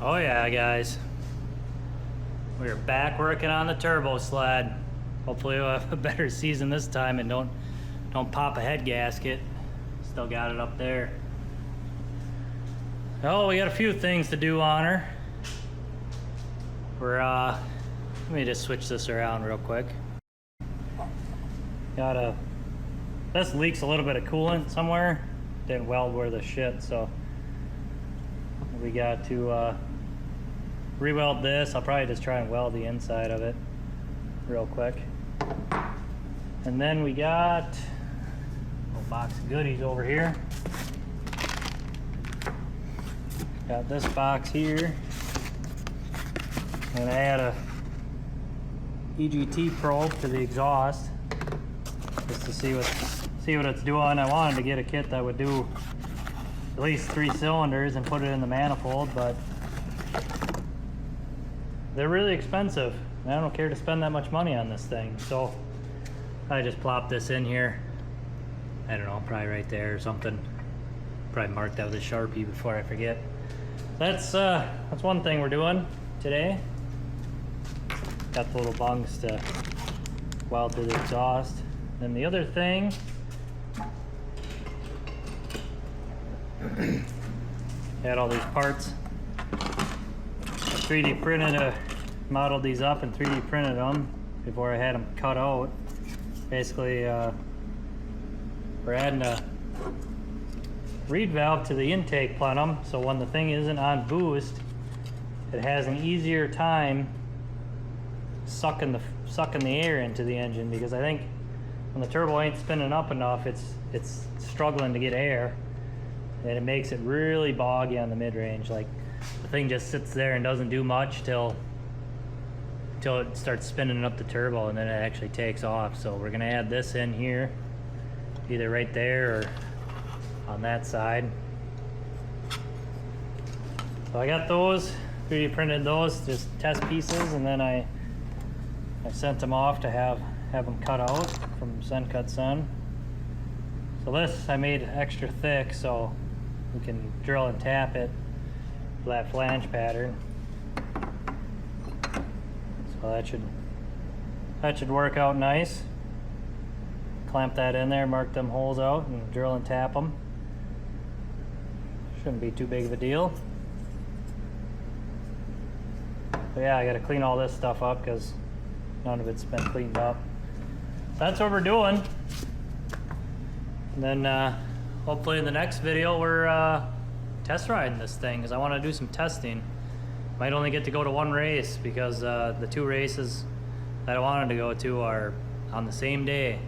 Oh yeah, guys. We're back working on the turbo sled. Hopefully we'll have a better season this time and don't pop a head gasket. Still got it up there. Oh, we got a few things to do on her. Let me just switch this around real quick. This leaks a little bit of coolant somewhere. Didn't weld worth a shit, so we got to re-weld this. I'll probably just try and weld the inside of it real quick. And then we got a little box of goodies over here. Got this box here. And I had a EGT probe to the exhaust just to see what it's doing. I wanted to get a kit that would do at least 3 cylinders and put it in the manifold, but they're really expensive and I don't care to spend that much money on this thing, so I just plopped this in here. I don't know, probably right there or something. Probably mark that with a Sharpie before I forget. That's one thing we're doing today. Got the little bungs to weld to the exhaust. Then the other thing, had all these parts. I 3D printed, modeled these up and 3D printed them before I had them cut out. Basically, we're adding a reed valve to the intake plenum, so when the thing isn't on boost, it has an easier time sucking the air into the engine, because I think when the turbo ain't spinning up enough, it's struggling to get air, and it makes it really boggy on the mid-range. Like the thing just sits there and doesn't do much till it starts spinning up the turbo, and then it actually takes off. So we're gonna add this in here, either right there or on that side. So I got those, 3D printed those, just test pieces, and then I sent them off to have them cut out from Zen-Cut Sen. So this I made extra thick so we can drill and tap it for that flange pattern. So that should work out nice. Clamp that in there, mark them holes out, and drill and tap them. Shouldn't be too big of a deal. But yeah, I gotta clean all this stuff up because none of it's been cleaned up. That's what we're doing. And then hopefully in the next video we're test riding this thing, because I want to do some testing. Might only get to go to one race because the 2 races that I wanted to go to are on the same day.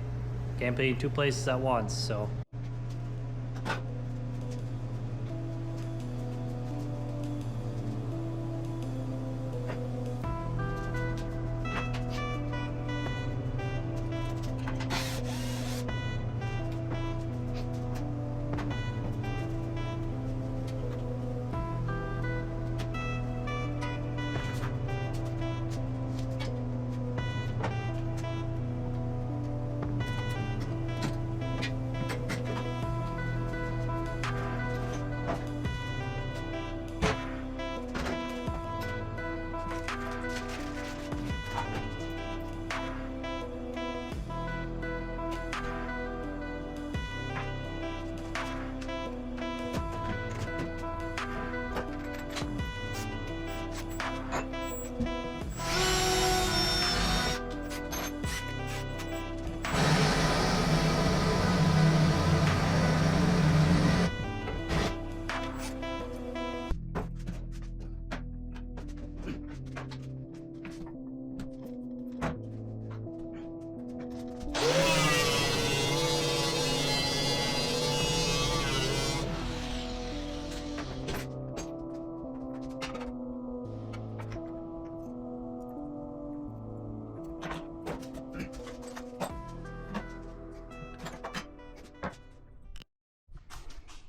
Can't be 2 places at once, so.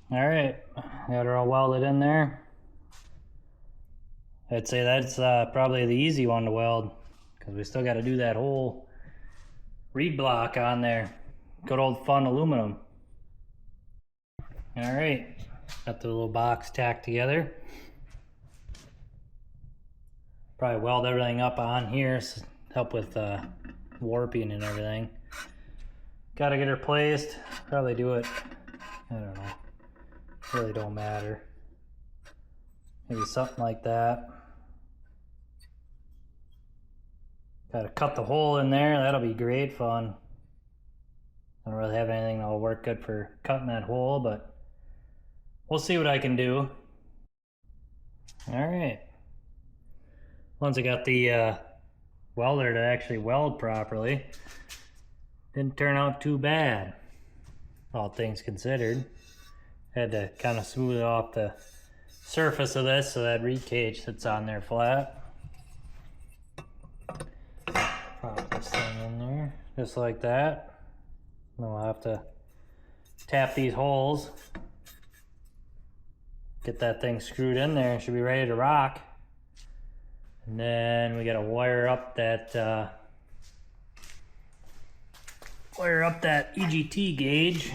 All right, got her all welded in there. I'd say that's probably the easy one to weld, because we still got to do that whole reed block on there. Good old fun aluminum. All right, got the little box tacked together. Probably weld everything up on here, so help with warping and everything. Gotta get her placed. Probably do it, I don't know. Really don't matter. Maybe something like that. Gotta cut the hole in there. That'll be great fun. I don't really have anything that'll work good for cutting that hole, but we'll see what I can do. Alright. Once I got the welder to actually weld properly, didn't turn out too bad, all things considered. Had to kind of smooth off the surface of this so that reed cage sits on there flat. Pop this thing in there, just like that. Then we'll have to tap these holes, get that thing screwed in there, should be ready to rock. And then we gotta wire up that EGT gauge.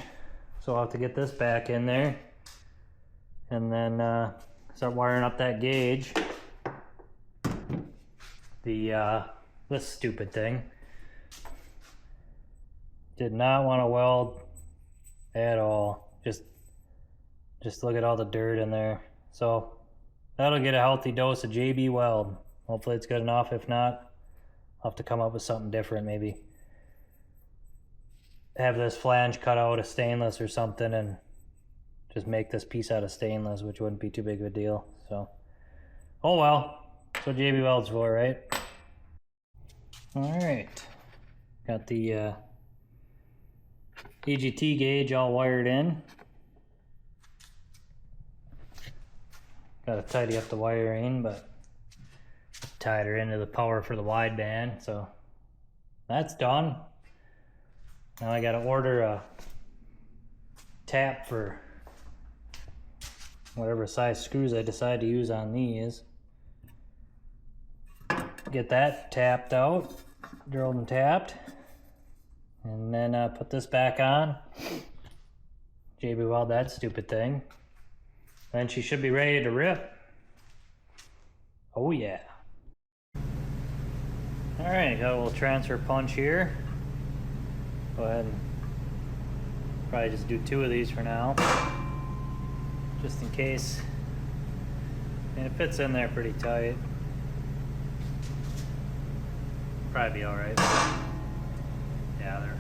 So I'll have to get this back in there and then start wiring up that gauge. This stupid thing did not want to weld at all. Just look at all the dirt in there. So that'll get a healthy dose of JB Weld. Hopefully it's good enough. If not, I'll have to come up with something different. Maybe have this flange cut out of stainless or something and just make this piece out of stainless, which wouldn't be too big of a deal. So, oh well, that's what JB Weld's for, right? Alright, got the EGT gauge all wired in. Gotta tidy up the wiring, but tied her into the power for the wideband, so that's done. Now I gotta order a tap for whatever size screws I decide to use on these. Get that tapped out, drilled and tapped, and then put this back on. JB Weld that stupid thing. Then she should be ready to rip. Oh yeah. Alright, got a little transfer punch here. Go ahead and probably just do 2 of these for now, just in case. And it fits in there pretty tight. Probably be alright. Yeah, they're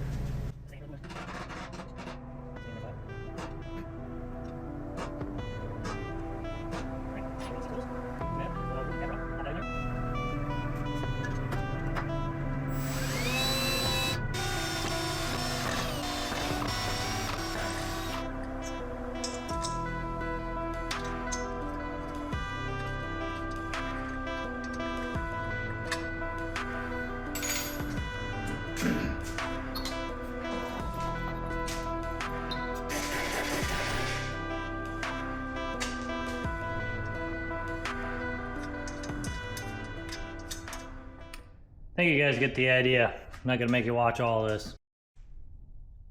I think you guys get the idea. I'm not gonna make you watch all this.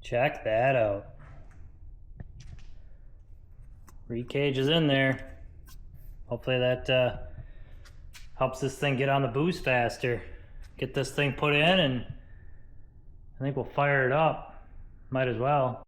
Check that out. Reed cage is in there. Hopefully that helps this thing get on the boost faster. Get this thing put in and I think we'll fire it up. Might as well.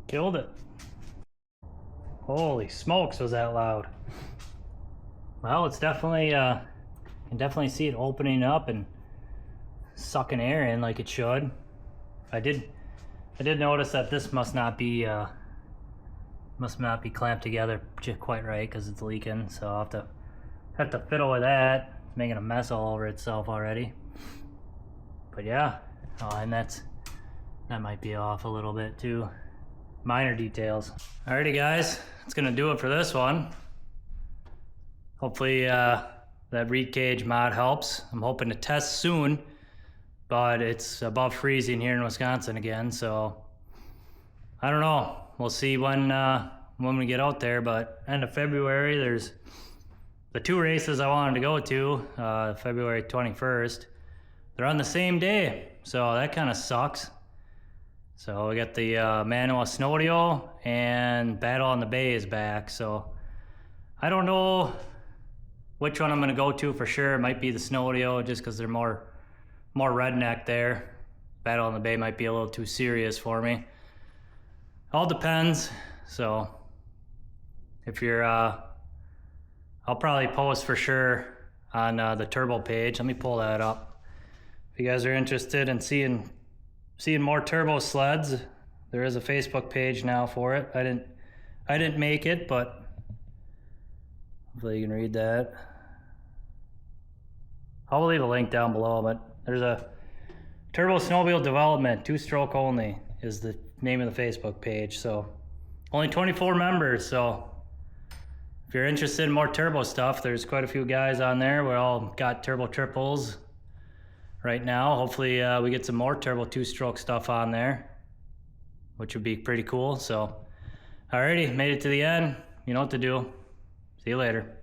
Killed it. Holy smokes, was that loud. Well, it's definitely, you can definitely see it opening up and sucking air in like it should. I did notice that this must not be clamped together just quite right because it's leaking, so I'll have to fiddle with that. It's making a mess all over itself already. But yeah, oh, and that might be off a little bit too. Minor details. Alrighty guys, that's gonna do it for this one. Hopefully that reed cage mod helps. I'm hoping to test soon, but it's above freezing here in Wisconsin again, so I don't know. We'll see when we get out there, but end of February, there's the 2 races I wanted to go to, February 21st. They're on the same day, so that kind of sucks. So we got the Manoa Snowmobile and Battle on the Bay is back, so I don't know which one I'm gonna go to for sure. It might be the Snowmobile just because they're more redneck there. Battle on the Bay might be a little too serious for me. All depends. So if you're, I'll probably post for sure on the turbo page. Let me pull that up. If you guys are interested in seeing more turbo sleds, there is a Facebook page now for it. I didn't make it, but hopefully you can read that. I'll leave a link down below, but there's a Turbo Snowmobile Development, 2-stroke only is the name of the Facebook page. So only 24 members, so if you're interested in more turbo stuff, there's quite a few guys on there. We all got turbo triples right now. Hopefully we get some more turbo 2-stroke stuff on there, which would be pretty cool. So alrighty, made it to the end. You know what to do. See you later.